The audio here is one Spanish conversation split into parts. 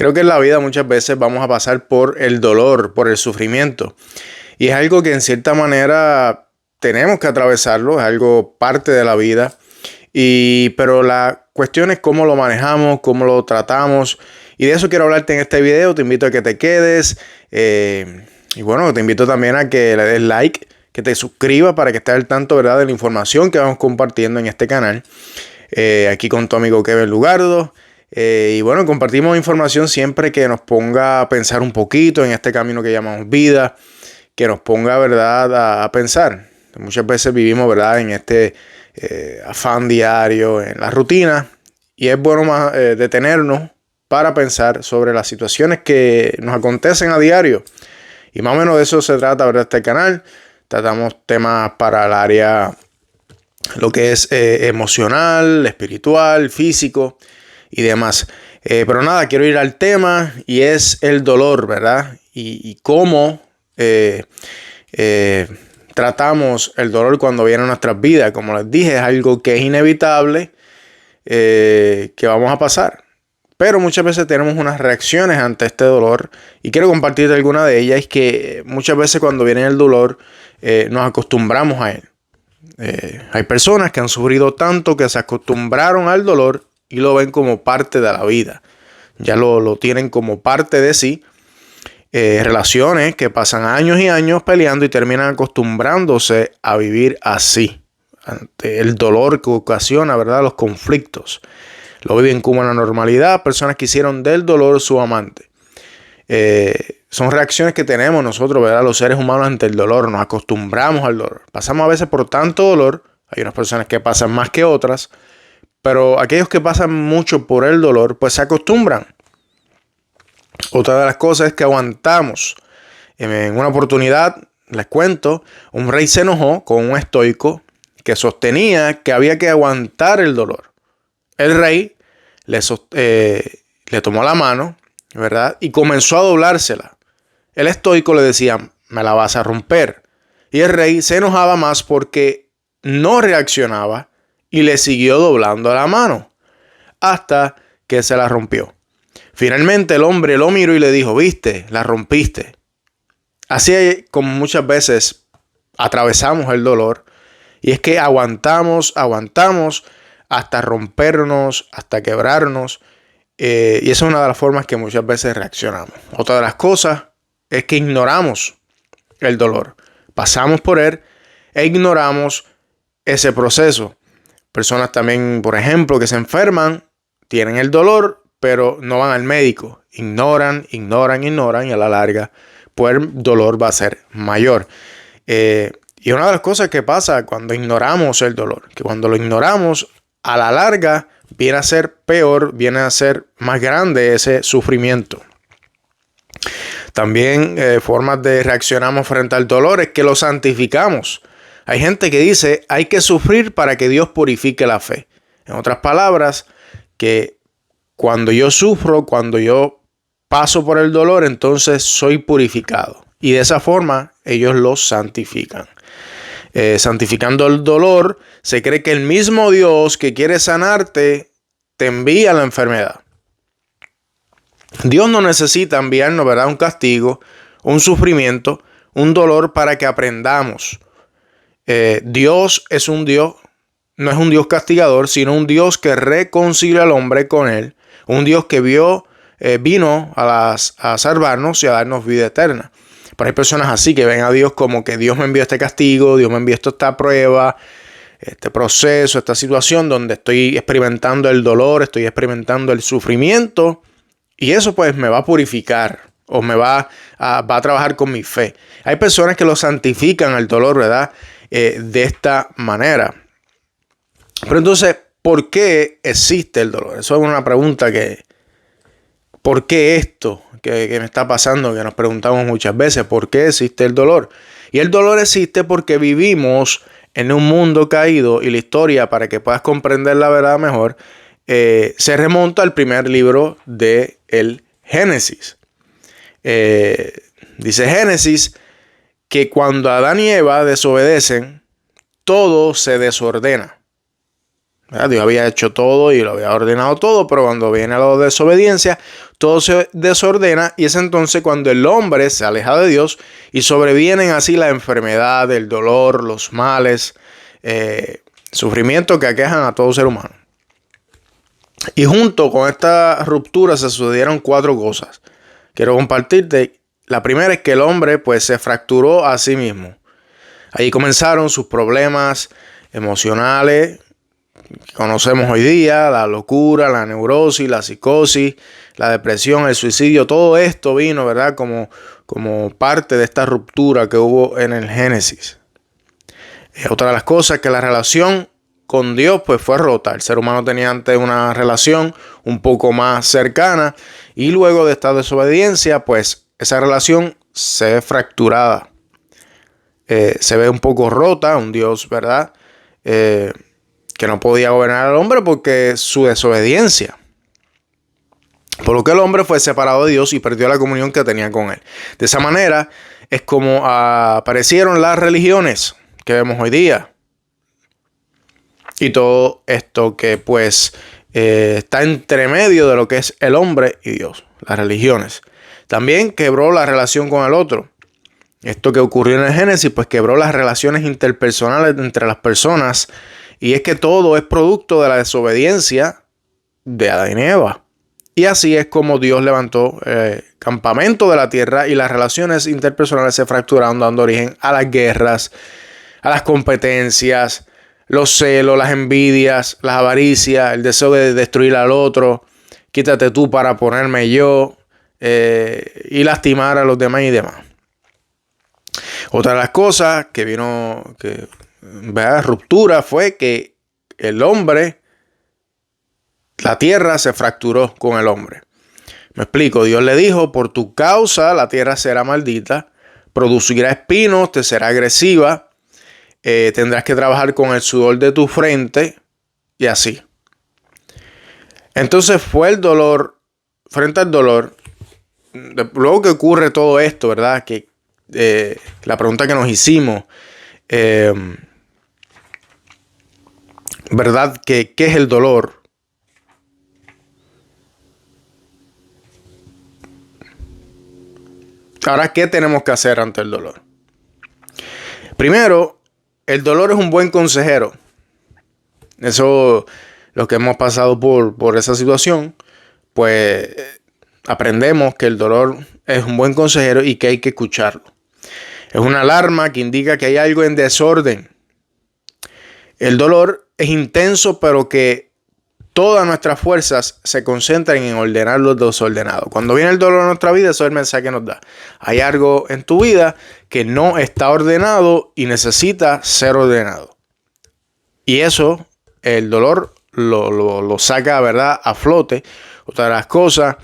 Creo que en la vida muchas veces vamos a pasar por el dolor, por el sufrimiento. Y es algo que en cierta manera tenemos que atravesarlo, es algo parte de la vida. Pero la cuestión es cómo lo manejamos, cómo lo tratamos. Y de eso quiero hablarte en este video. Te invito a que te quedes. Y bueno, te invito también a que le des like, que te suscribas para que estés al tanto, ¿verdad?, de la información que vamos compartiendo en este canal. Aquí con tu amigo Kevin Lugardo. Y bueno, compartimos información siempre que nos ponga a pensar un poquito en este camino que llamamos vida, que nos ponga, ¿verdad?, a pensar. Muchas veces vivimos, ¿verdad?, en este afán diario, en la rutina, y es bueno más detenernos para pensar sobre las situaciones que nos acontecen a diario. Y más o menos de eso se trata, ¿verdad?, este canal. Tratamos temas para el área, lo que es emocional, espiritual, físico y demás. Pero nada, quiero ir al tema y es el dolor, ¿verdad? Y cómo tratamos el dolor cuando viene a nuestras vidas. Como les dije, es algo que es inevitable, que vamos a pasar. Pero muchas veces tenemos unas reacciones ante este dolor y quiero compartirte alguna de ellas. Es que muchas veces cuando viene el dolor nos acostumbramos a él. Hay personas que han sufrido tanto que se acostumbraron al dolor y lo ven como parte de la vida. Ya lo tienen como parte de sí. Relaciones que pasan años y años peleando y terminan acostumbrándose a vivir así, ante el dolor que ocasiona, ¿verdad?, los conflictos. Lo viven como una normalidad. Personas que hicieron del dolor su amante. Son reacciones que tenemos nosotros, ¿verdad?, los seres humanos ante el dolor. Nos acostumbramos al dolor. Pasamos a veces por tanto dolor. Hay unas personas que pasan más que otras. Pero aquellos que pasan mucho por el dolor, pues se acostumbran. Otra de las cosas es que aguantamos. En una oportunidad, les cuento, un rey se enojó con un estoico que sostenía que había que aguantar el dolor. El rey le tomó la mano, ¿verdad?, y comenzó a doblársela. El estoico le decía, me la vas a romper. Y el rey se enojaba más porque no reaccionaba y le siguió doblando la mano hasta que se la rompió. Finalmente el hombre lo miró y le dijo, viste, la rompiste. Así como muchas veces atravesamos el dolor, y es que aguantamos hasta rompernos, hasta quebrarnos, y esa es una de las formas que muchas veces reaccionamos. Otra de las cosas es que ignoramos el dolor. Pasamos por él e ignoramos ese proceso. Personas también, por ejemplo, que se enferman, tienen el dolor, pero no van al médico. Ignoran y a la larga, pues el dolor va a ser mayor. Y una de las cosas que pasa cuando ignoramos el dolor, que cuando lo ignoramos, a la larga viene a ser peor, viene a ser más grande ese sufrimiento. También formas de reaccionamos frente al dolor es que lo santificamos. Hay gente que dice, hay que sufrir para que Dios purifique la fe. En otras palabras, que cuando yo sufro, cuando yo paso por el dolor, entonces soy purificado. Y de esa forma ellos lo santifican. Santificando el dolor, se cree que el mismo Dios que quiere sanarte te envía la enfermedad. Dios no necesita enviarnos, ¿verdad?, un castigo, un sufrimiento, un dolor para que aprendamos. Dios es un Dios, no es un Dios castigador, sino un Dios que reconcilia al hombre con él. Un Dios que vino a salvarnos y a darnos vida eterna. Pero hay personas así que ven a Dios como que Dios me envió este castigo, Dios me envió esta prueba, este proceso, esta situación donde estoy experimentando el dolor, estoy experimentando el sufrimiento, y eso pues me va a purificar o va a trabajar con mi fe. Hay personas que lo santifican el dolor, ¿verdad?, de esta manera. Pero entonces, ¿por qué existe el dolor? Eso es una pregunta ¿por qué esto que me está pasando? Que nos preguntamos muchas veces, ¿por qué existe el dolor? Y el dolor existe porque vivimos en un mundo caído, y la historia, para que puedas comprender la verdad mejor, se remonta al primer libro de el Génesis. Dice Génesis que cuando Adán y Eva desobedecen, todo se desordena. ¿verdad? Dios había hecho todo y lo había ordenado todo, pero cuando viene la desobediencia, todo se desordena y es entonces cuando el hombre se aleja de Dios y sobrevienen así la enfermedad, el dolor, los males, sufrimientos que aquejan a todo ser humano. Y junto con esta ruptura se sucedieron 4 cosas. Quiero compartirte. La primera es que el hombre pues se fracturó a sí mismo. Ahí comenzaron sus problemas emocionales que conocemos hoy día, la locura, la neurosis, la psicosis, la depresión, el suicidio. Todo esto vino, ¿verdad? Como parte de esta ruptura que hubo en el Génesis. Otra de las cosas es que la relación con Dios pues fue rota. El ser humano tenía antes una relación un poco más cercana y luego de esta desobediencia pues esa relación se ve fracturada. Se ve un poco rota, un Dios, ¿verdad? Que no podía gobernar al hombre porque su desobediencia. Por lo que el hombre fue separado de Dios y perdió la comunión que tenía con él. De esa manera es como aparecieron las religiones que vemos hoy día. Y todo esto que pues está entre medio de lo que es el hombre y Dios, las religiones. También quebró la relación con el otro. Esto que ocurrió en el Génesis pues quebró las relaciones interpersonales entre las personas. Y es que todo es producto de la desobediencia de Adán y Eva. Y así es como Dios levantó el campamento de la tierra y las relaciones interpersonales se fracturaron, dando origen a las guerras, a las competencias, los celos, las envidias, las avaricias, el deseo de destruir al otro, quítate tú para ponerme yo, y lastimar a los demás y demás. Otra de las cosas que vino, ruptura, fue que el hombre, la tierra se fracturó con el hombre. Me explico, Dios le dijo, por tu causa la tierra será maldita, producirá espinos, te será agresiva, tendrás que trabajar con el sudor de tu frente y así. Entonces fue el dolor, frente al dolor, luego que ocurre todo esto, ¿verdad? Que la pregunta que nos hicimos, ¿verdad? ¿Qué es el dolor? Ahora, ¿qué tenemos que hacer ante el dolor? Primero, el dolor es un buen consejero. Eso, los que hemos pasado por esa situación, pues aprendemos que el dolor es un buen consejero y que hay que escucharlo. Es una alarma que indica que hay algo en desorden. El dolor es intenso, pero que todas nuestras fuerzas se concentran en ordenar lo desordenado. Cuando viene el dolor a nuestra vida, eso es el mensaje que nos da. Hay algo en tu vida que no está ordenado y necesita ser ordenado. Y eso, el dolor lo saca, ¿verdad?, a flote. Otra de las cosas,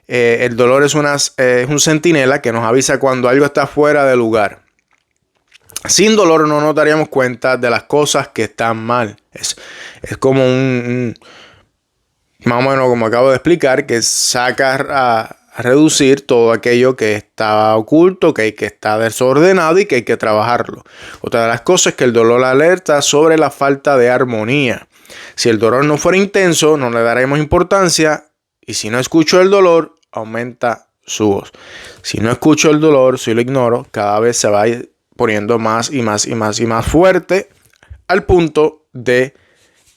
el dolor es un centinela que nos avisa cuando algo está fuera de lugar. Sin dolor no nos daríamos cuenta de las cosas que están mal. Es como más o menos como acabo de explicar, que saca a reducir todo aquello que está oculto, que está desordenado y que hay que trabajarlo. Otra de las cosas es que el dolor alerta sobre la falta de armonía. Si el dolor no fuera intenso, no le daremos importancia, y si no escucho el dolor, aumenta su voz. Si no escucho el dolor, si lo ignoro, cada vez se va a ir poniendo más y más y más y más fuerte al punto de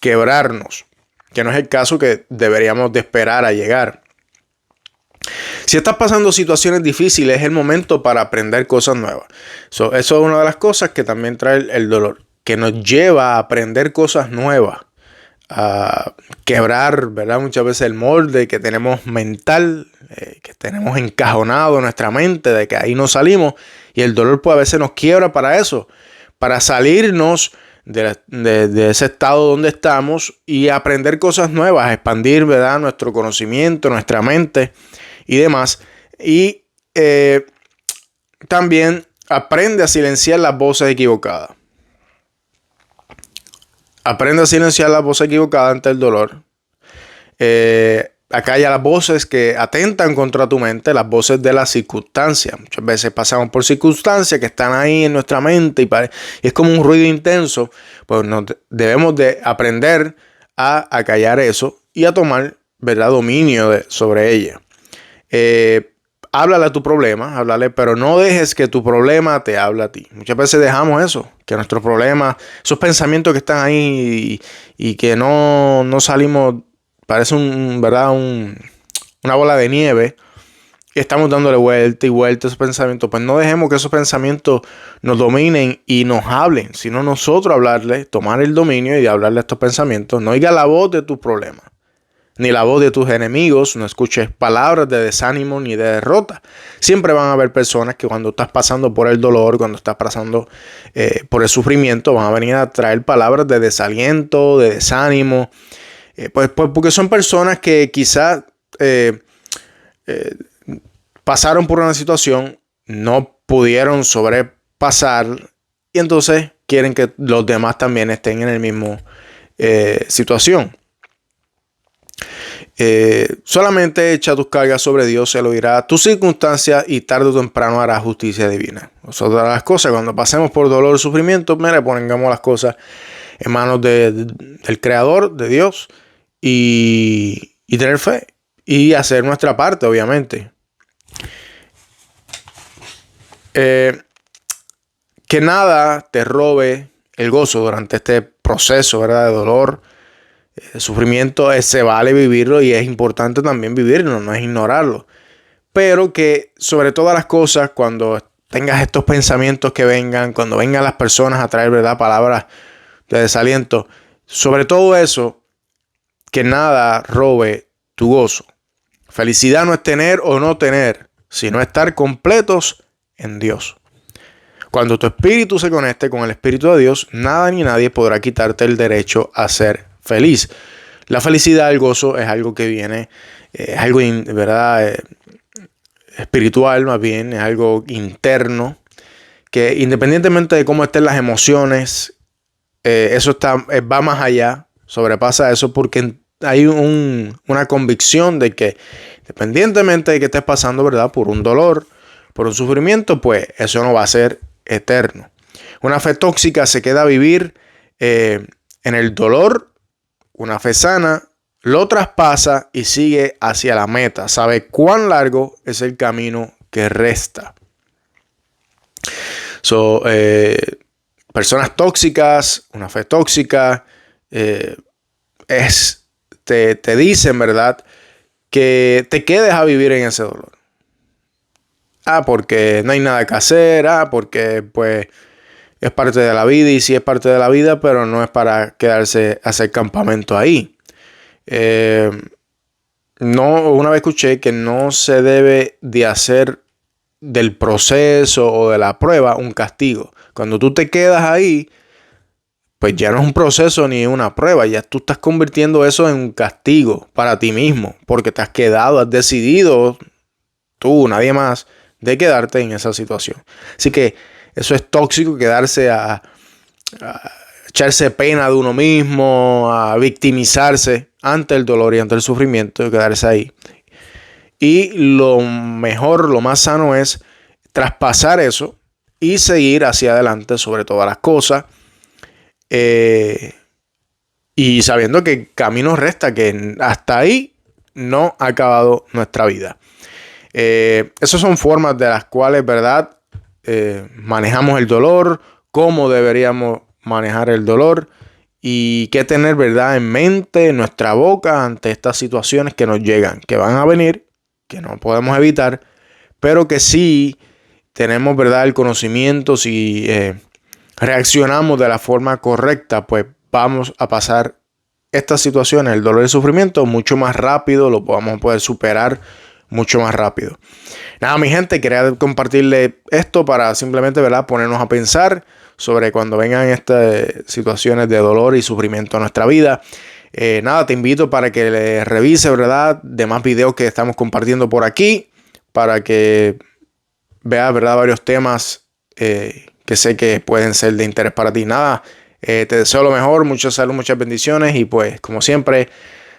quebrarnos, que no es el caso que deberíamos de esperar a llegar. Si estás pasando situaciones difíciles, es el momento para aprender cosas nuevas. Eso es una de las cosas que también trae el dolor, que nos lleva a aprender cosas nuevas, a quebrar, ¿verdad?, muchas veces el molde que tenemos mental, que tenemos encajonado en nuestra mente, de que ahí no salimos, y el dolor pues a veces nos quiebra para eso, para salirnos de ese estado donde estamos y aprender cosas nuevas, expandir, ¿verdad?, nuestro conocimiento, nuestra mente y demás. Y también aprende a silenciar las voces equivocadas. Aprende a silenciar las voces equivocadas ante el dolor. Acalla las voces que atentan contra tu mente, las voces de la circunstancia. Muchas veces pasamos por circunstancias que están ahí en nuestra mente y es como un ruido intenso. Pues debemos de aprender a acallar eso y a tomar, ¿verdad?, dominio sobre ella. Háblale a tu problema, háblale, pero no dejes que tu problema te hable a ti. Muchas veces dejamos eso, que nuestros problemas, esos pensamientos que están ahí y que no salimos, parece una bola de nieve, y estamos dándole vuelta y vuelta a esos pensamientos. Pues no dejemos que esos pensamientos nos dominen y nos hablen, sino nosotros hablarle, tomar el dominio y hablarle a estos pensamientos. No oiga la voz de tus problemas, ni la voz de tus enemigos, no escuches palabras de desánimo ni de derrota. Siempre van a haber personas que cuando estás pasando por el dolor, cuando estás pasando por el sufrimiento, van a venir a traer palabras de desaliento, de desánimo, pues porque son personas que quizás pasaron por una situación, no pudieron sobrepasar y entonces quieren que los demás también estén en el mismo situación. Solamente echa tus cargas sobre Dios, se lo dirá tus circunstancias y tarde o temprano hará justicia divina. Nosotros las cosas, cuando pasemos por dolor o sufrimiento, pongamos las cosas en manos del Creador, de Dios, y tener fe y hacer nuestra parte, obviamente. Que nada te robe el gozo durante este proceso, ¿verdad?, de dolor. El sufrimiento se vale vivirlo y es importante también vivirlo, no es ignorarlo. Pero que sobre todas las cosas, cuando tengas estos pensamientos que vengan, cuando vengan las personas a traer, ¿verdad?, palabras de desaliento, sobre todo eso, que nada robe tu gozo. Felicidad no es tener o no tener, sino estar completos en Dios. Cuando tu espíritu se conecte con el Espíritu de Dios, nada ni nadie podrá quitarte el derecho a ser feliz. La felicidad, el gozo, es algo que viene, es algo, ¿verdad?, espiritual, más bien, es algo interno, que independientemente de cómo estén las emociones, eso va más allá, sobrepasa eso, porque hay una convicción de que independientemente de que estés pasando, ¿verdad?, por un dolor, por un sufrimiento, pues eso no va a ser eterno. Una fe tóxica se queda a vivir en el dolor. Una fe sana lo traspasa y sigue hacia la meta. Sabe cuán largo es el camino que resta. Personas tóxicas, una fe tóxica, te dicen, ¿verdad?, que te quedes a vivir en ese dolor. Porque no hay nada que hacer. Porque pues es parte de la vida. Y sí es parte de la vida, pero no es para quedarse a hacer campamento ahí. Una vez escuché que no se debe de hacer del proceso o de la prueba un castigo. Cuando tú te quedas ahí, pues ya no es un proceso ni una prueba. Ya tú estás convirtiendo eso en un castigo para ti mismo. Porque te has quedado, has decidido, tú, nadie más, de quedarte en esa situación. Así que eso es tóxico, quedarse a echarse pena de uno mismo, a victimizarse ante el dolor y ante el sufrimiento, quedarse ahí. Y lo mejor, lo más sano es traspasar eso y seguir hacia adelante sobre todas las cosas. Y sabiendo que camino resta, que hasta ahí no ha acabado nuestra vida. Esas son formas de las cuales, ¿verdad?, manejamos el dolor, cómo deberíamos manejar el dolor y qué tener, ¿verdad?, en mente, en nuestra boca ante estas situaciones que nos llegan, que van a venir, que no podemos evitar, pero que sí tenemos, ¿verdad?, el conocimiento. Si reaccionamos de la forma correcta, pues vamos a pasar estas situaciones, el dolor y el sufrimiento, mucho más rápido, lo vamos a poder superar mucho más rápido. Nada, mi gente, quería compartirle esto para simplemente, ¿verdad?, ponernos a pensar sobre cuando vengan estas situaciones de dolor y sufrimiento en nuestra vida. Nada, te invito para que le revise, ¿verdad?, demás videos que estamos compartiendo por aquí, para que veas, ¿verdad?, varios temas que sé que pueden ser de interés para ti. Nada, te deseo lo mejor, mucha salud, muchas bendiciones y pues como siempre,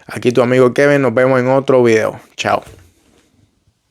aquí tu amigo Kevin, nos vemos en otro video. Chao.